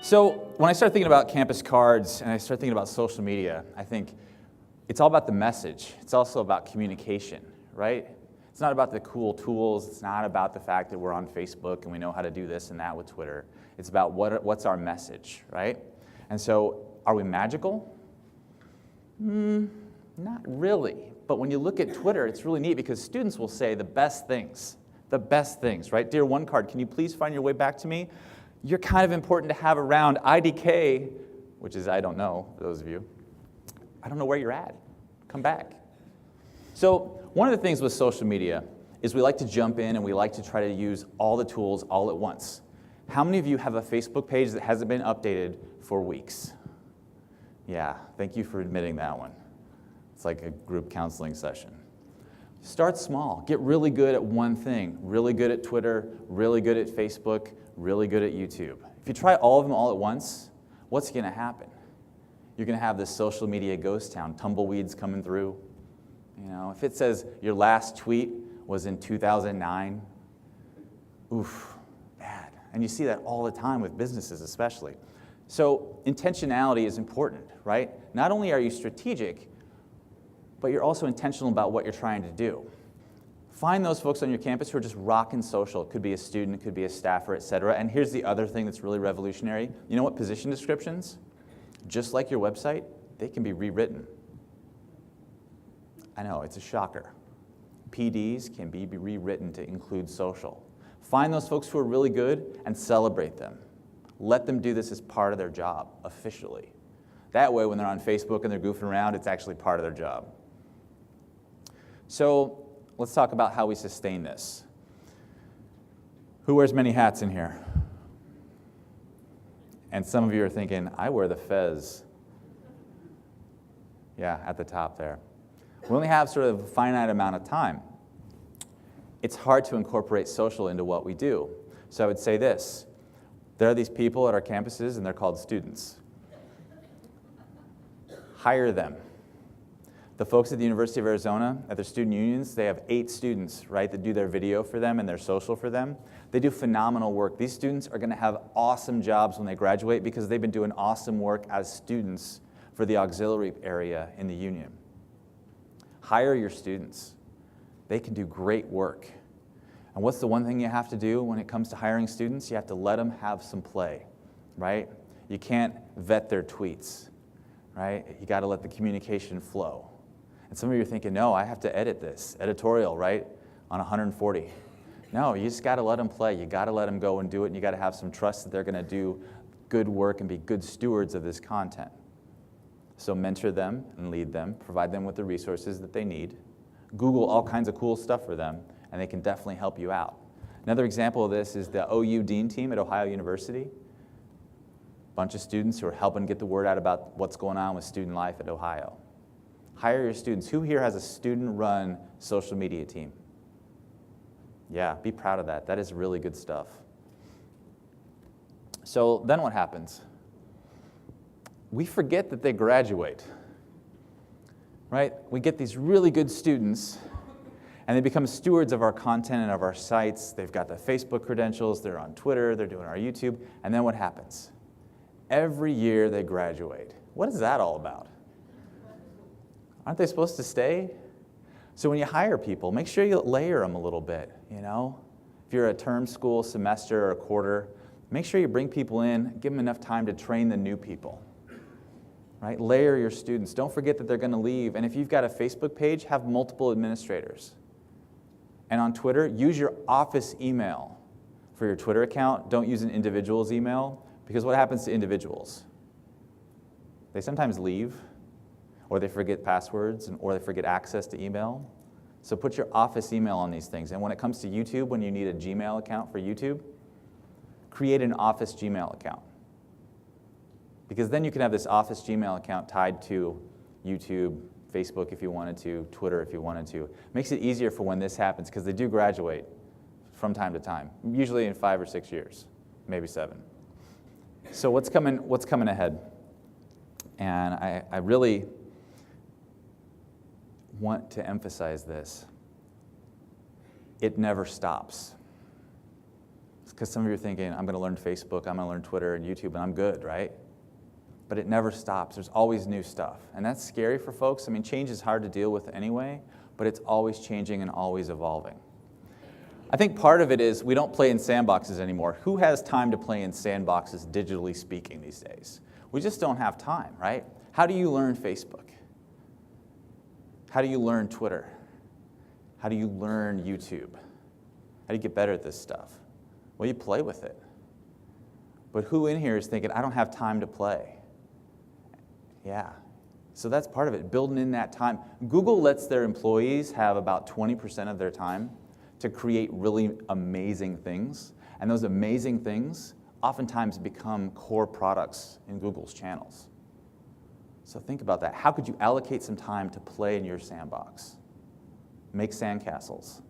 So when I start thinking about campus cards and I start thinking about social media, I think it's all about the message. It's also about communication, right? It's not about the cool tools. It's not about the fact that we're on Facebook and we know how to do this and that with Twitter. It's about what's our message, right? And so are we magical? Not really. But when you look at Twitter, it's really neat because students will say the best things, right? Dear One Card, can you please find your way back to me? You're kind of important to have around. IDK, which is I don't know, for those of you. I don't know where you're at. Come back. So one of the things with social media is we like to jump in and we like to try to use all the tools all at once. How many of you have a Facebook page that hasn't been updated for weeks? Yeah, thank you for admitting that one. It's like a group counseling session. Start small. Get really good at one thing. Really good at Twitter, really good at Facebook, really good at YouTube. If you try all of them all at once, what's going to happen? You're going to have this social media ghost town, tumbleweeds coming through. You know, if it says your last tweet was in 2009, oof, bad. And you see that all the time with businesses especially. So intentionality is important, right? Not only are you strategic, but you're also intentional about what you're trying to do. Find those folks on your campus who are just rocking social. It could be a student, it could be a staffer, et cetera. And here's the other thing that's really revolutionary. You know what? Position descriptions, just like your website, they can be rewritten. I know, it's a shocker. PDs can be rewritten to include social. Find those folks who are really good and celebrate them. Let them do this as part of their job, officially. That way, when they're on Facebook and they're goofing around, it's actually part of their job. So let's talk about how we sustain this. Who wears many hats in here? And some of you are thinking, I wear the fez. Yeah, at the top there. We only have sort of a finite amount of time. It's hard to incorporate social into what we do. So I would say this. There are these people at our campuses, and they're called students. Hire them. The folks at the University of Arizona, at their student unions, they have 8 students, right, that do their video for them and their social for them. They do phenomenal work. These students are going to have awesome jobs when they graduate because they've been doing awesome work as students for the auxiliary area in the union. Hire your students. They can do great work. And what's the one thing you have to do when it comes to hiring students? You have to let them have some play, right? You can't vet their tweets, right? You got to let the communication flow. And some of you are thinking, no, I have to edit this, editorial, right, on 140. No, you just got to let them play. You got to let them go and do it, and you got to have some trust that they're going to do good work and be good stewards of this content. So mentor them and lead them, provide them with the resources that they need. Google all kinds of cool stuff for them, and they can definitely help you out. Another example of this is the OU Dean team at Ohio University. A bunch of students who are helping get the word out about what's going on with student life at Ohio. Hire your students. Who here has a student-run social media team? Yeah, be proud of that. That is really good stuff. So then what happens? We forget that they graduate, right? We get these really good students, and they become stewards of our content and of our sites. They've got the Facebook credentials, they're on Twitter, they're doing our YouTube, and then what happens? Every year they graduate. What is that all about? Aren't they supposed to stay? So when you hire people, make sure you layer them a little bit, you know? If you're a term school, semester, or a quarter, make sure you bring people in, give them enough time to train the new people, right? Layer your students. Don't forget that they're going to leave. And if you've got a Facebook page, have multiple administrators. And on Twitter, use your office email for your Twitter account. Don't use an individual's email, because what happens to individuals? They sometimes leave, or they forget passwords, or they forget access to email. So put your office email on these things. And when it comes to YouTube, when you need a Gmail account for YouTube, create an office Gmail account. Because then you can have this office Gmail account tied to YouTube, Facebook if you wanted to, Twitter if you wanted to. Makes it easier for when this happens, because they do graduate from time to time, usually in 5 or 6 years, maybe 7. So what's coming ahead? And I really want to emphasize this. It never stops. Because some of you are thinking, I'm going to learn Facebook, I'm going to learn Twitter and YouTube, and I'm good, right? But it never stops. There's always new stuff. And that's scary for folks. I mean, change is hard to deal with anyway, but it's always changing and always evolving. I think part of it is we don't play in sandboxes anymore. Who has time to play in sandboxes, digitally speaking, these days? We just don't have time, right? How do you learn Facebook? How do you learn Twitter? How do you learn YouTube? How do you get better at this stuff? Well, you play with it. But who in here is thinking, I don't have time to play? Yeah. So that's part of it, building in that time. Google lets their employees have about 20% of their time to create really amazing things. And those amazing things oftentimes become core products in Google's channels. So think about that. How could you allocate some time to play in your sandbox? Make sandcastles.